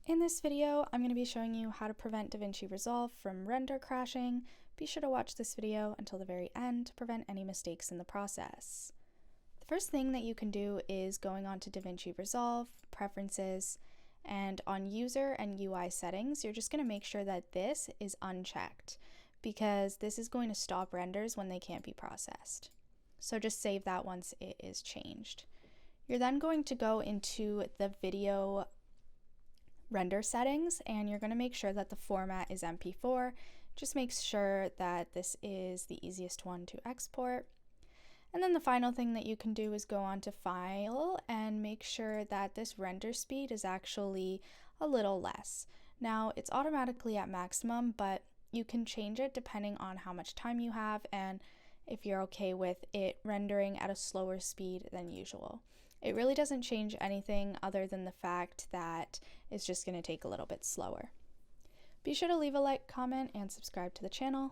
In this video, I'm going to be showing you how to prevent Davinci Resolve from render crashing. Be sure to watch this video until the very end to prevent any mistakes in the process. The first thing that you can do is going on to Davinci Resolve, Preferences, and on User and UI Settings, you're just going to make sure that this is unchecked because this is going to stop renders when they can't be processed. So just save that once it is changed. You're then going to go into the video render settings and you're going to make sure that the format is MP4. Just make sure that this is the easiest one to export. And then the final thing that you can do is go on to File and make sure that this render speed is actually a little less. Now it's automatically at maximum, but you can change it depending on how much time you have and if you're okay with it rendering at a slower speed than usual. It really doesn't change anything other than the fact that it's just going to take a little bit slower. Be sure to leave a like, comment, and subscribe to the channel.